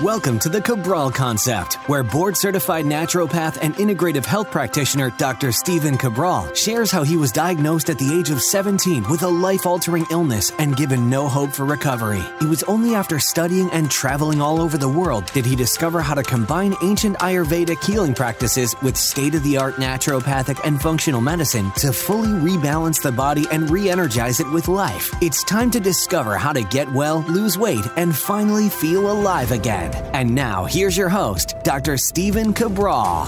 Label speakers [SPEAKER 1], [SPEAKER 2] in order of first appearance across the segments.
[SPEAKER 1] Welcome to the Cabral Concept, where board-certified naturopath and integrative health practitioner Dr. Stephen Cabral shares how he was diagnosed at the age of 17 with a life-altering illness and given no hope for recovery. It was only after studying and traveling all over the world did he discover how to combine ancient Ayurvedic healing practices with state-of-the-art naturopathic and functional medicine to fully rebalance the body and re-energize it with life. It's time to discover how to get well, lose weight, and finally feel alive again. And now, here's your host, Dr. Stephen Cabral.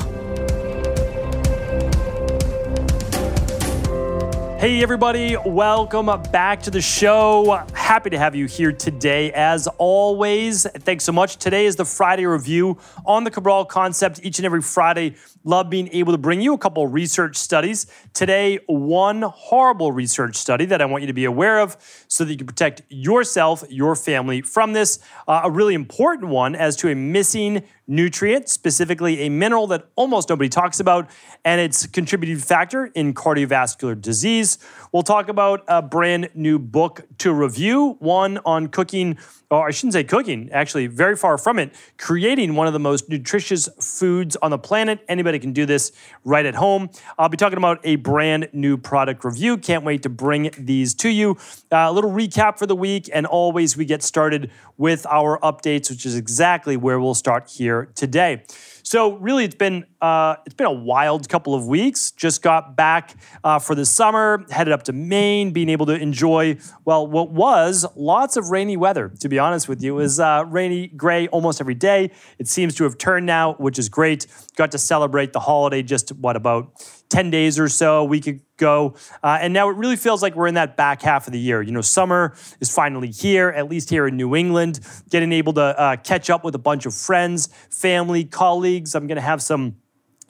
[SPEAKER 2] Hey everybody, welcome back to the show. Happy to have you here today as always. Thanks so much. Today is the Friday review on the Cabral Concept. Each and every Friday, love being able to bring you a couple of research studies. Today, one horrible research study that I want you to be aware of so that you can protect yourself, your family from this. A really important one as to a missing nutrient, specifically a mineral that almost nobody talks about, and its contributing factor in cardiovascular disease. We'll talk about a brand new book to review, one on cooking, or I shouldn't say cooking, actually very far from it, creating one of the most nutritious foods on the planet. Anybody can do this right at home. I'll be talking about a brand new product review. Can't wait to bring these to you. A little recap for the week, and always we get started with our updates, which is exactly where we'll start here today. So really, it's been a wild couple of weeks. Just got back for the summer, headed up to Maine, being able to enjoy, well, what was lots of rainy weather, to be honest with you. It was rainy, gray almost every day. It seems to have turned now, which is great. Got to celebrate the holiday just, about 10 days or so, a week ago. And now it really feels like we're in that back half of the year. You know, summer is finally here, at least here in New England, getting able to catch up with a bunch of friends, family, colleagues. I'm going to have some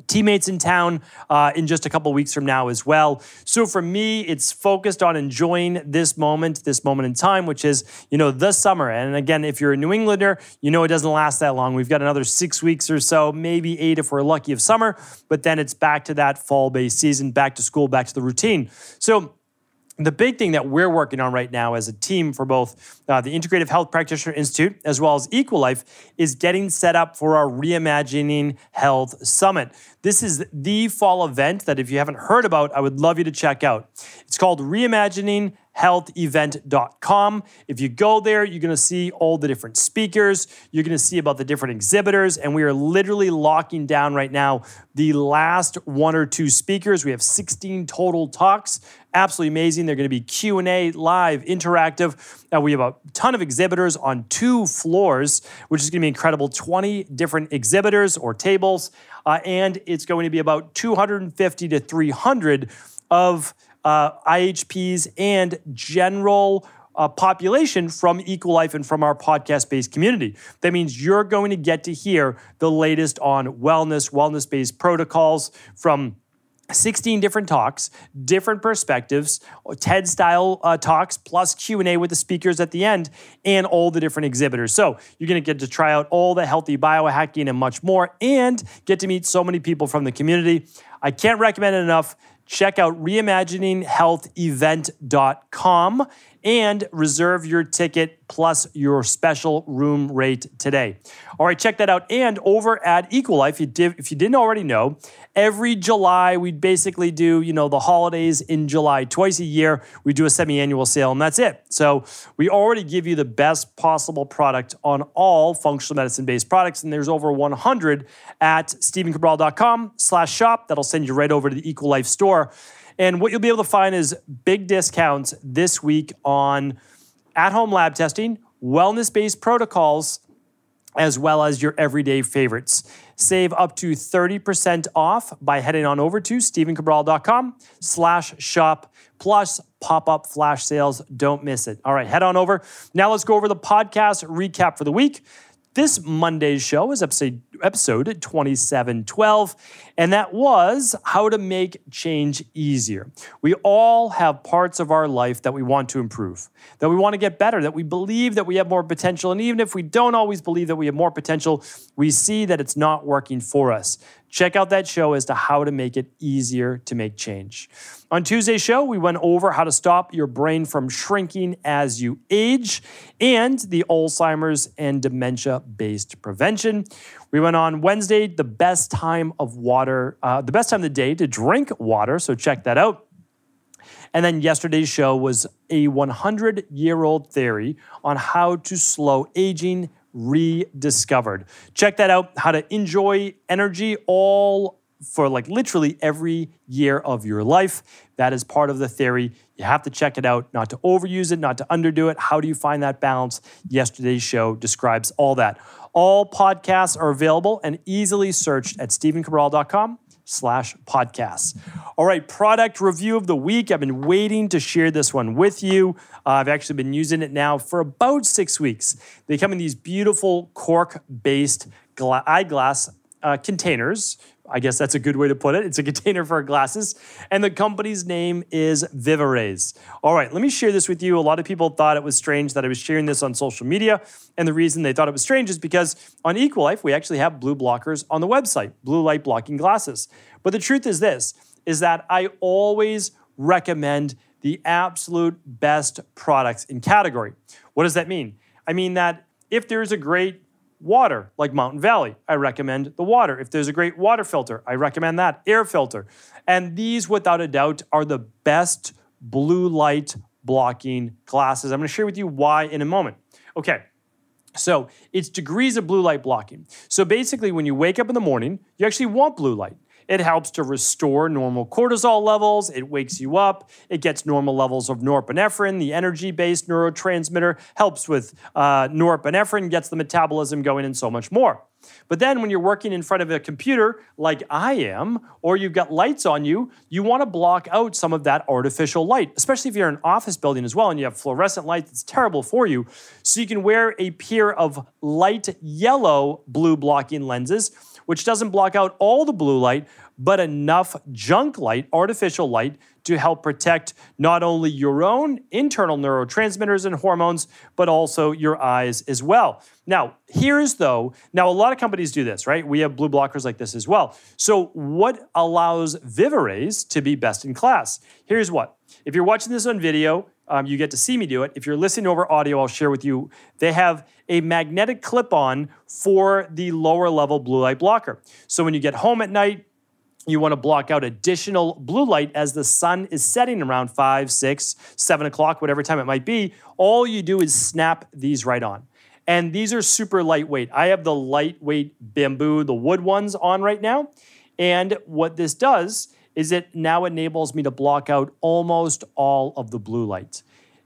[SPEAKER 2] teammates in town in just a couple weeks from now as well. So for me, it's focused on enjoying this moment in time, which is, the summer. And again, if you're a New Englander, it doesn't last that long. We've got another 6 weeks or so, maybe 8 if we're lucky of summer, but then it's back to that fall-based season, back to school, back to the routine. So the big thing that we're working on right now as a team for both the Integrative Health Practitioner Institute as well as EquiLife is getting set up for our Reimagining Health Summit. This is the fall event that if you haven't heard about, I would love you to check out. It's called reimagininghealthevent.com. If you go there, you're going to see all the different speakers. You're going to see about the different exhibitors, and we are literally locking down right now the last 1 or 2 speakers. We have 16 total talks. Absolutely amazing. They're going to be Q&A, live, interactive. We have a ton of exhibitors on 2 floors, which is going to be incredible. 20 different exhibitors or tables, and it's going to be about 250 to 300 of IHPs and general population from EquiLife and from our podcast-based community. That means you're going to get to hear the latest on wellness-based protocols from 16 different talks, different perspectives, TED-style talks, plus Q&A with the speakers at the end, and all the different exhibitors. So you're going to get to try out all the healthy biohacking and much more, and get to meet so many people from the community. I can't recommend it enough. Check out reimagininghealthevent.com and reserve your ticket plus your special room rate today. All right, check that out. And over at EquiLife, if you didn't already know, every July, we basically do, the holidays in July. Twice a year, we do a semi-annual sale, and that's it. So we already give you the best possible product on all functional medicine-based products, and there's over 100 at stephencabral.com/shop. That'll send you right over to the EquiLife store. And what you'll be able to find is big discounts this week on at-home lab testing, wellness-based protocols, as well as your everyday favorites. Save up to 30% off by heading on over to stephencabral.com/shop, plus pop-up flash sales. Don't miss it. All right, head on over. Now let's go over the podcast recap for the week. This Monday's show is episode episode 2712, and that was how to make change easier. We all have parts of our life that we want to improve, that we want to get better, that we believe that we have more potential, and even if we don't always believe that we have more potential, we see that it's not working for us. Check out that show as to how to make it easier to make change. On Tuesday's show, we went over how to stop your brain from shrinking as you age and the Alzheimer's and dementia-based prevention. We went on Wednesday, the best time of the day to drink water, so check that out. And then yesterday's show was a 100-year-old theory on how to slow aging rediscovered. Check that out, how to enjoy energy all for like literally every year of your life. That is part of the theory. You have to check it out, not to overuse it, not to underdo it. How do you find that balance? Yesterday's show describes all that. All podcasts are available and easily searched at stevencabral.com/podcasts. All right, product review of the week. I've been waiting to share this one with you. I've actually been using it now for about 6 weeks. They come in these beautiful cork-based eyeglass containers. I guess that's a good way to put it. It's a container for glasses. And the company's name is VivaRays. All right, let me share this with you. A lot of people thought it was strange that I was sharing this on social media. And the reason they thought it was strange is because on EquiLife, we actually have blue blockers on the website, blue light blocking glasses. But the truth is this, is that I always recommend the absolute best products in category. What does that mean? I mean that if there's a great water, like Mountain Valley, I recommend the water. If there's a great water filter, I recommend that, air filter. And these, without a doubt, are the best blue light blocking glasses. I'm gonna share with you why in a moment. Okay, so it's degrees of blue light blocking. So basically, when you wake up in the morning, you actually want blue light. It helps to restore normal cortisol levels. It wakes you up. It gets normal levels of norepinephrine, the energy-based neurotransmitter, helps with norepinephrine, gets the metabolism going, and so much more. But then when you're working in front of a computer like I am, or you've got lights on you, you want to block out some of that artificial light, especially if you're in an office building as well and you have fluorescent light that's terrible for you. So you can wear a pair of light yellow blue blocking lenses, which doesn't block out all the blue light, but enough junk light, artificial light, to help protect not only your own internal neurotransmitters and hormones, but also your eyes as well. Now, a lot of companies do this, right? We have blue blockers like this as well. So what allows VivaRays to be best in class? Here's what. If you're watching this on video, you get to see me do it. If you're listening over audio, I'll share with you. They have a magnetic clip-on for the lower level blue light blocker. So when you get home at night, you want to block out additional blue light as the sun is setting around 5, 6, 7 o'clock, whatever time it might be. All you do is snap these right on. And these are super lightweight. I have the lightweight bamboo, the wood ones on right now. And what this does is it now enables me to block out almost all of the blue light.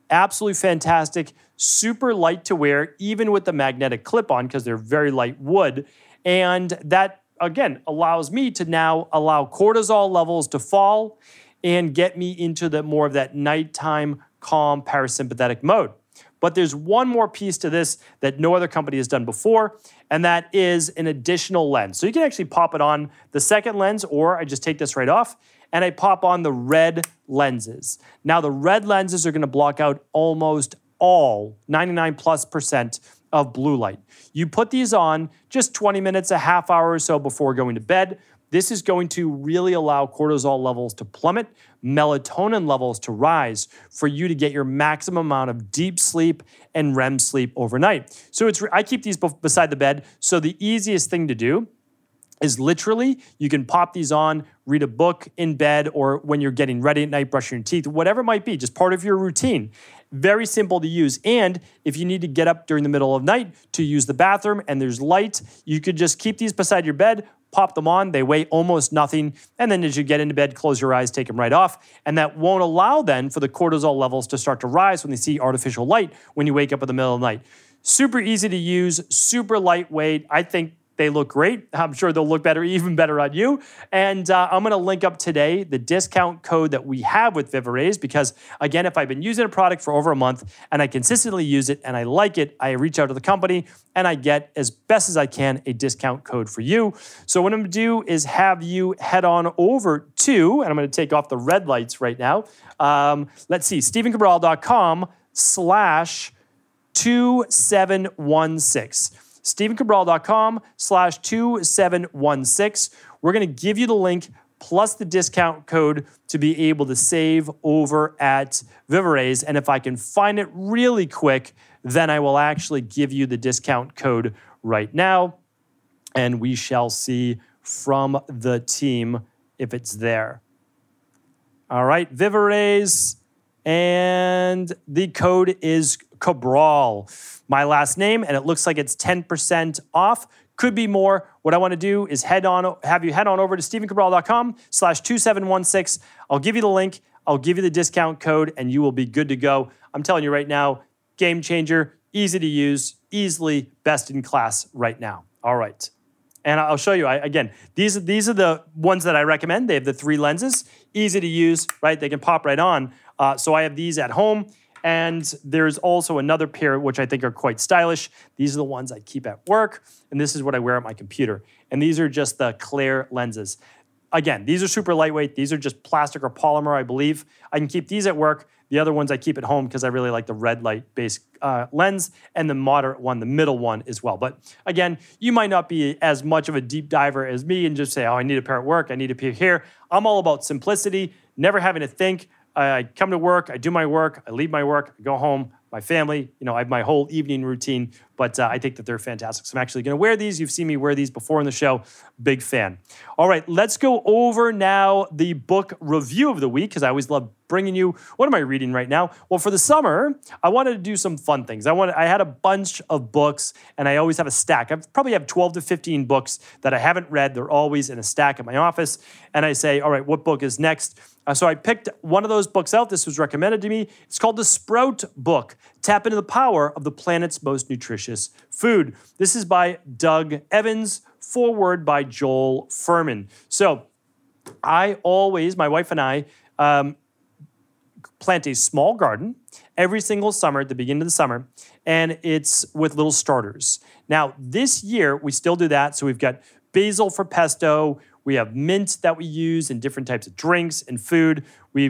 [SPEAKER 2] Absolutely fantastic, super light to wear, even with the magnetic clip-on because they're very light wood. And that, again, allows me to now allow cortisol levels to fall and get me into more of that nighttime calm parasympathetic mode. But there's one more piece to this that no other company has done before, and that is an additional lens. So you can actually pop it on the second lens, or I just take this right off, and I pop on the red lenses. Now, the red lenses are going to block out almost all, 99+% of blue light. You put these on just 20 minutes, a half hour or so before going to bed. This is going to really allow cortisol levels to plummet, melatonin levels to rise for you to get your maximum amount of deep sleep and REM sleep overnight. So I keep these beside the bed. So the easiest thing to do is literally, you can pop these on, read a book in bed, or when you're getting ready at night, brushing your teeth, whatever it might be, just part of your routine. Very simple to use. And if you need to get up during the middle of night to use the bathroom and there's light, you could just keep these beside your bed, pop them on, they weigh almost nothing, and then as you get into bed, close your eyes, take them right off, and that won't allow then for the cortisol levels to start to rise when they see artificial light when you wake up in the middle of the night. Super easy to use, super lightweight. I think They look great. I'm sure they'll look better, even better on you. And I'm going to link up today the discount code that we have with VivaRays because, again, if I've been using a product for over a month and I consistently use it and I like it, I reach out to the company and I get, as best as I can, a discount code for you. So what I'm going to do is have you head on over to, and I'm going to take off the red lights right now. Let's see, StephenCabral.com/2716. StephenCabral.com/2716. We're going to give you the link plus the discount code to be able to save over at VivaRays. And if I can find it really quick, then I will actually give you the discount code right now. And we shall see from the team if it's there. All right, VivaRays. And the code is Cabral, my last name, and it looks like it's 10% off. Could be more. What I want to do is have you head on over to StephenCabral.com/2716. I'll give you the link. I'll give you the discount code, and you will be good to go. I'm telling you right now, game changer, easy to use, easily best in class right now. All right. And I'll show you, again, these are the ones that I recommend. They have the 3 lenses, easy to use, right? They can pop right on. So I have these at home. And there's also another pair, which I think are quite stylish. These are the ones I keep at work. And this is what I wear at my computer. And these are just the clear lenses. Again, these are super lightweight. These are just plastic or polymer, I believe. I can keep these at work. The other ones I keep at home because I really like the red light based lens and the moderate one, the middle one as well. But again, you might not be as much of a deep diver as me and just say, oh, I need a pair at work. I need a pair here. I'm all about simplicity, never having to think. I come to work, I do my work, I leave my work, I go home, my family, I have my whole evening routine, but I think that they're fantastic. So I'm actually going to wear these. You've seen me wear these before in the show. Big fan. All right, let's go over now the book review of the week because I always love bringing you, what am I reading right now? Well, for the summer, I wanted to do some fun things. I had a bunch of books and I always have a stack. I probably have 12 to 15 books that I haven't read. They're always in a stack at my office. And I say, all right, what book is next? So I picked one of those books out. This was recommended to me. It's called The Sprout Book. Tap into the power of the planet's most nutritious food. This is by Doug Evans, foreword by Joel Furman. So my wife and I, plant a small garden every single summer at the beginning of the summer, and it's with little starters. Now, this year, we still do that. So we've got basil for pesto. We have mint that we use in different types of drinks and food. We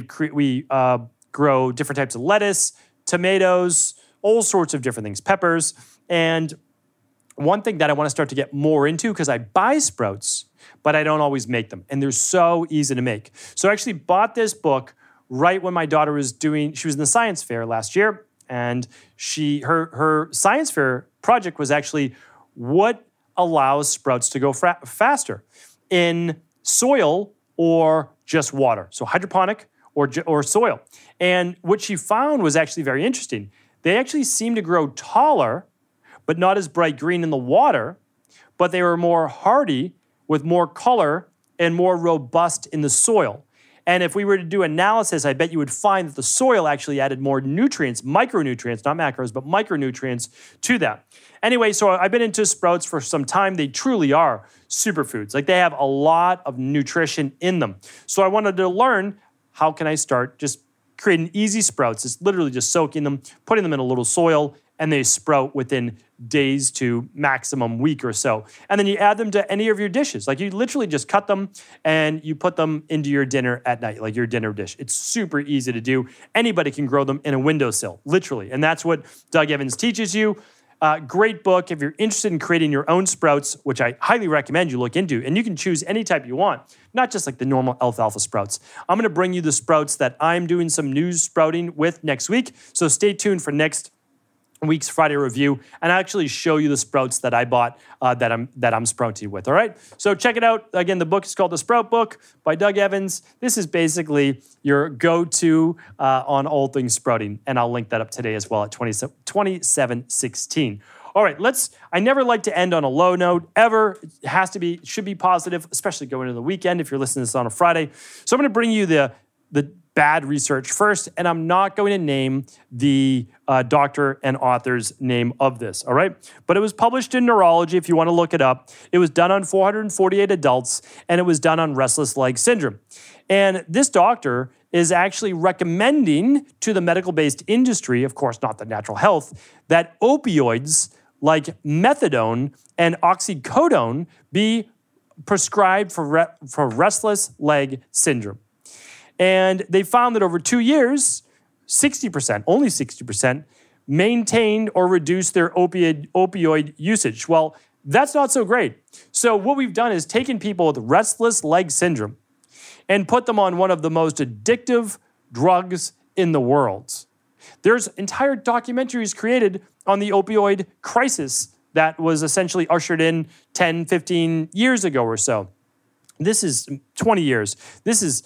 [SPEAKER 2] grow different types of lettuce, tomatoes, all sorts of different things, peppers. And one thing that I want to start to get more into, because I buy sprouts, but I don't always make them. And they're so easy to make. So I actually bought this book right when my daughter she was in the science fair last year. And her science fair project was actually what allows sprouts to go faster in soil or just water. So hydroponic or soil. And what she found was actually very interesting. They actually seem to grow taller, but not as bright green in the water, but they were more hardy with more color and more robust in the soil. And if we were to do analysis, I bet you would find that the soil actually added more nutrients, micronutrients, not macros, but micronutrients to that. Anyway, so I've been into sprouts for some time. They truly are superfoods. Like they have a lot of nutrition in them. So I wanted to learn, how can I start just creating easy sprouts? It's literally just soaking them, putting them in a little soil, and they sprout within days to maximum week or so. And then you add them to any of your dishes. Like you literally just cut them and you put them into your dinner at night, like your dinner dish. It's super easy to do. Anybody can grow them in a windowsill, literally. And that's what Doug Evans teaches you. Great book if you're interested in creating your own sprouts, which I highly recommend you look into. And you can choose any type you want, not just like the normal alfalfa sprouts. I'm going to bring you the sprouts that I'm doing some new sprouting with next week. So stay tuned for next week's Friday review, and I actually show you the sprouts that I bought that I'm sprouting with. All right, so check it out. Again, the book is called The Sprout Book by Doug Evans. This is basically your go-to on all things sprouting, and I'll link that up today as well at 2716. All right, I never like to end on a low note ever. It should be positive, especially going into the weekend if you're listening to this on a Friday. So I'm going to bring you the bad research first, and I'm not going to name the doctor and author's name of this, all right? But it was published in Neurology, if you want to look it up. It was done on 448 adults, and it was done on restless leg syndrome. And this doctor is actually recommending to the medical-based industry, of course not the natural health, that opioids like methadone and oxycodone be prescribed for restless leg syndrome. And they found that over 2 years, 60%, only 60%, maintained or reduced their opioid usage. Well, that's not so great. So what we've done is taken people with restless leg syndrome and put them on one of the most addictive drugs in the world. There's entire documentaries created on the opioid crisis that was essentially ushered in 10, 15 years ago or so. This is 20 years. This is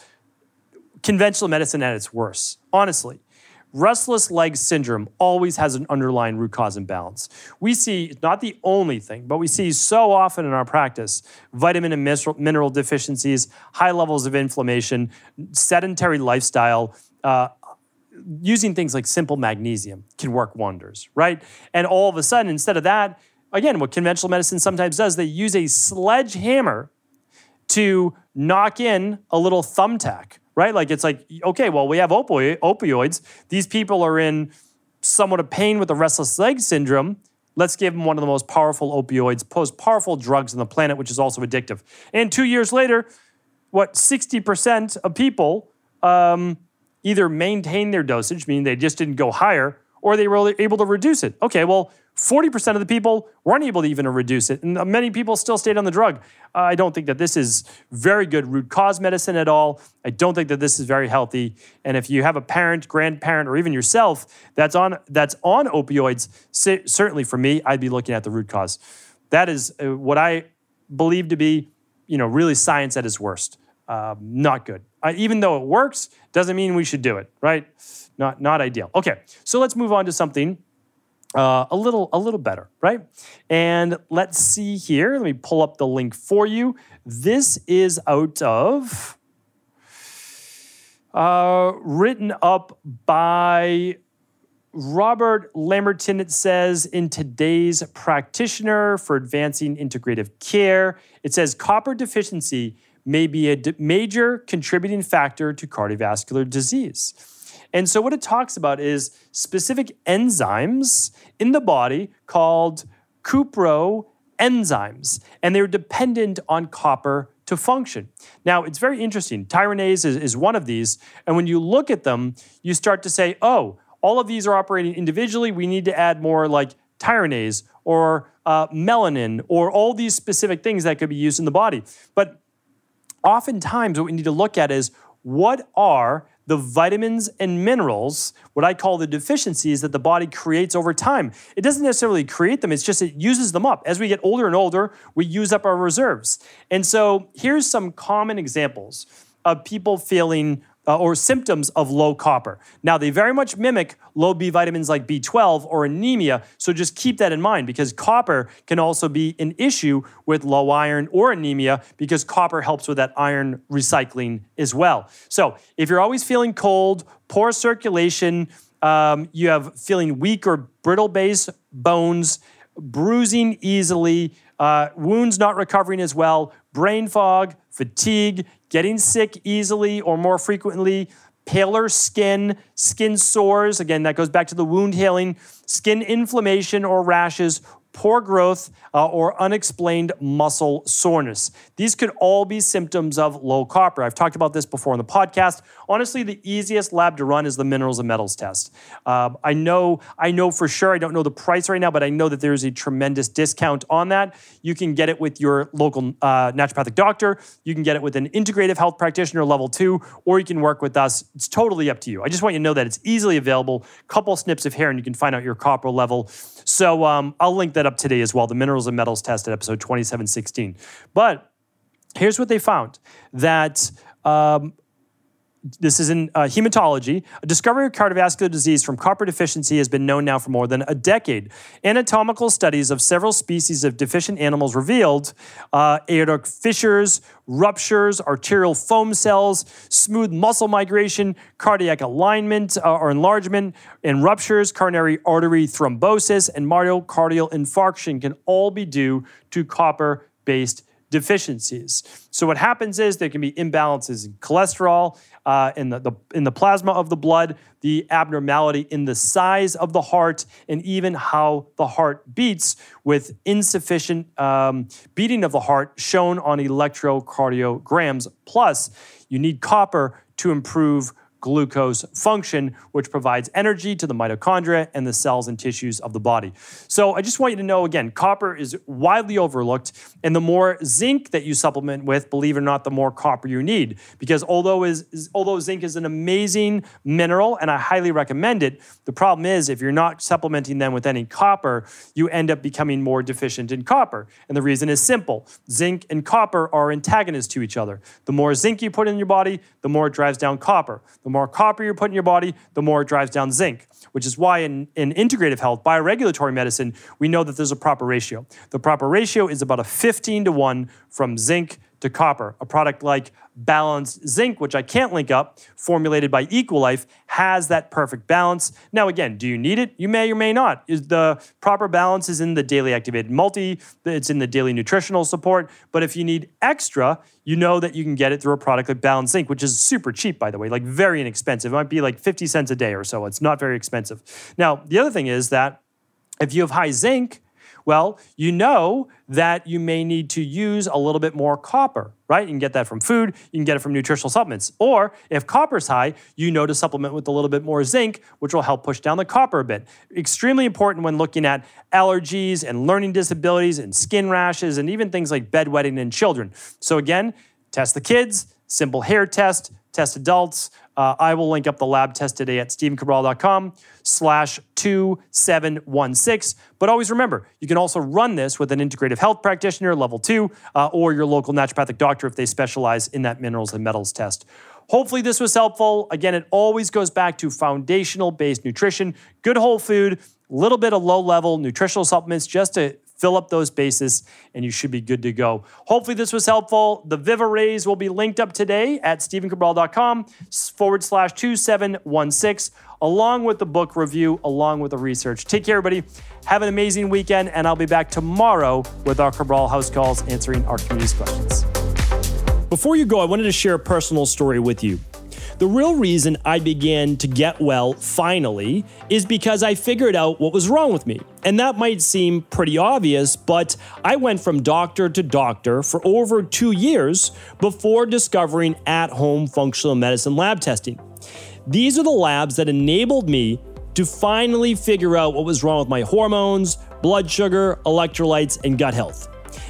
[SPEAKER 2] conventional medicine at its worst, honestly. Restless leg syndrome always has an underlying root cause imbalance. We see, not the only thing, but we see so often in our practice, vitamin and mineral deficiencies, high levels of inflammation, sedentary lifestyle, using things like simple magnesium can work wonders, right? And all of a sudden, instead of that, again, what conventional medicine sometimes does, they use a sledgehammer to knock in a little thumbtack, right? Like it's like, okay, well, we have opioids. These people are in somewhat of pain with the restless leg syndrome. Let's give them one of the most powerful opioids, most powerful drugs on the planet, which is also addictive. And 2 years later, 60% of people either maintain their dosage, meaning they just didn't go higher, or they were able to reduce it. Okay, well, 40% of the people weren't able to even reduce it, and many people still stayed on the drug. I don't think that this is very good root cause medicine at all. I don't think that this is very healthy. And if you have a parent, grandparent, or even yourself that's on opioids, certainly for me, I'd be looking at the root cause. That is what I believe to be, really science at its worst. Not good. Even though it works, doesn't mean we should do it, right? Not ideal. Okay, so let's move on to something a little better, right? And let's see here. Let me pull up the link for you. This is out of written up by Robert Lamberton. It says in Today's Practitioner for Advancing Integrative Care, it says copper deficiency may be a major contributing factor to cardiovascular disease. And so what it talks about is specific enzymes in the body called cuproenzymes, and they're dependent on copper to function. Now, it's very interesting. Thyronase is one of these, and when you look at them, you start to say, oh, all of these are operating individually. We need to add more like thyronase or melanin or all these specific things that could be used in the body. But oftentimes what we need to look at is what are the vitamins and minerals, what I call the deficiencies that the body creates over time. It doesn't necessarily create them, it's just it uses them up. As we get older and older, we use up our reserves. And so here's some common examples of people feeling or symptoms of low copper. Now, they very much mimic low B vitamins like B12 or anemia, so just keep that in mind because copper can also be an issue with low iron or anemia because copper helps with that iron recycling as well. So if you're always feeling cold, poor circulation, you have feeling weak or brittle base bones, bruising easily, wounds not recovering as well, brain fog, fatigue, getting sick easily or more frequently, paler skin, skin sores, again, that goes back to the wound healing, skin inflammation or rashes, poor growth, or unexplained muscle soreness. These could all be symptoms of low copper. I've talked about this before on the podcast. Honestly, the easiest lab to run is the minerals and metals test. I know for sure, I don't know the price right now, but I know that there's a tremendous discount on that. You can get it with your local naturopathic doctor. You can get it with an integrative health practitioner level 2, or you can work with us. It's totally up to you. I just want you to know that it's easily available. Couple snips of hair and you can find out your copper level. So I'll link that up today as well, the minerals and metals test at episode 2716. But here's what they found, that this is in hematology. A discovery of cardiovascular disease from copper deficiency has been known now for more than a decade. Anatomical studies of several species of deficient animals revealed aortic fissures, ruptures, arterial foam cells, smooth muscle migration, cardiac alignment or enlargement, and ruptures, coronary artery thrombosis, and myocardial infarction can all be due to copper-based deficiencies. So what happens is there can be imbalances in cholesterol, in the plasma of the blood, the abnormality in the size of the heart, and even how the heart beats with insufficient beating of the heart shown on electrocardiograms. Plus, you need copper to improve glucose function, which provides energy to the mitochondria and the cells and tissues of the body. So I just want you to know, again, copper is widely overlooked, and the more zinc that you supplement with, believe it or not, the more copper you need. Because although zinc is an amazing mineral, and I highly recommend it, the problem is if you're not supplementing them with any copper, you end up becoming more deficient in copper. And the reason is simple. Zinc and copper are antagonists to each other. The more zinc you put in your body, the more it drives down copper. The more copper you put in your body, the more it drives down zinc, which is why in integrative health, bioregulatory medicine, we know that there's a proper ratio. The proper ratio is about a 15-to-1 from zinc to copper. A product like Balanced Zinc, which I can't link up, formulated by EquiLife, has that perfect balance. Now, again, do you need it? You may or may not. The proper balance is in the daily activated multi, it's in the daily nutritional support, but if you need extra, you know that you can get it through a product like Balanced Zinc, which is super cheap, by the way, like very inexpensive. It might be like 50 cents a day or so. It's not very expensive. Now, the other thing is that if you have high zinc, well, you know that you may need to use a little bit more copper, right? You can get that from food, you can get it from nutritional supplements. Or if copper's high, you know to supplement with a little bit more zinc, which will help push down the copper a bit. Extremely important when looking at allergies and learning disabilities and skin rashes and even things like bedwetting in children. So again, test the kids, simple hair test adults. I will link up the lab test today at stevencabral.com/2716. But always remember, you can also run this with an integrative health practitioner, level 2, or your local naturopathic doctor if they specialize in that minerals and metals test. Hopefully this was helpful. Again, it always goes back to foundational-based nutrition, good whole food, a little bit of low-level nutritional supplements just to fill up those bases, and you should be good to go. Hopefully this was helpful. The VivaRays will be linked up today at stevencabral.com/2716, along with the book review, along with the research. Take care, everybody. Have an amazing weekend, and I'll be back tomorrow with our Cabral House Calls answering our community's questions. Before you go, I wanted to share a personal story with you. The real reason I began to get well finally is because I figured out what was wrong with me. And that might seem pretty obvious, but I went from doctor to doctor for over 2 years before discovering at-home functional medicine lab testing. These are the labs that enabled me to finally figure out what was wrong with my hormones, blood sugar, electrolytes, and gut health.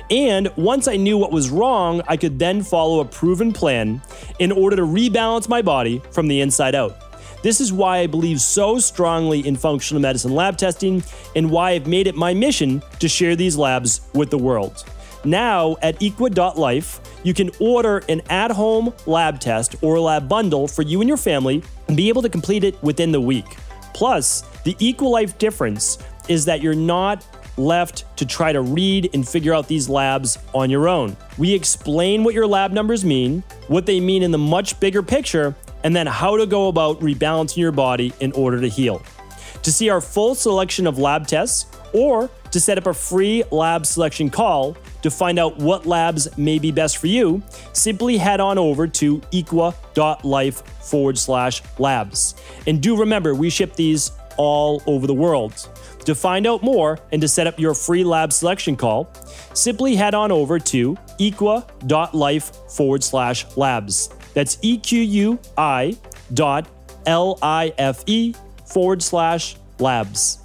[SPEAKER 2] And once I knew what was wrong, I could then follow a proven plan in order to rebalance my body from the inside out. This is why I believe so strongly in functional medicine lab testing and why I've made it my mission to share these labs with the world. Now at EquiLife, you can order an at-home lab test or a lab bundle for you and your family and be able to complete it within the week. Plus, the EquiLife difference is that you're not left to try to read and figure out these labs on your own. We explain what your lab numbers mean, what they mean in the much bigger picture, and then how to go about rebalancing your body in order to heal. To see our full selection of lab tests or to set up a free lab selection call to find out what labs may be best for you, simply head on over to equa.life/labs. And do remember, we ship these all over the world. To find out more and to set up your free lab selection call, simply head on over to equa.life/labs. That's EQUI.LIFE/labs.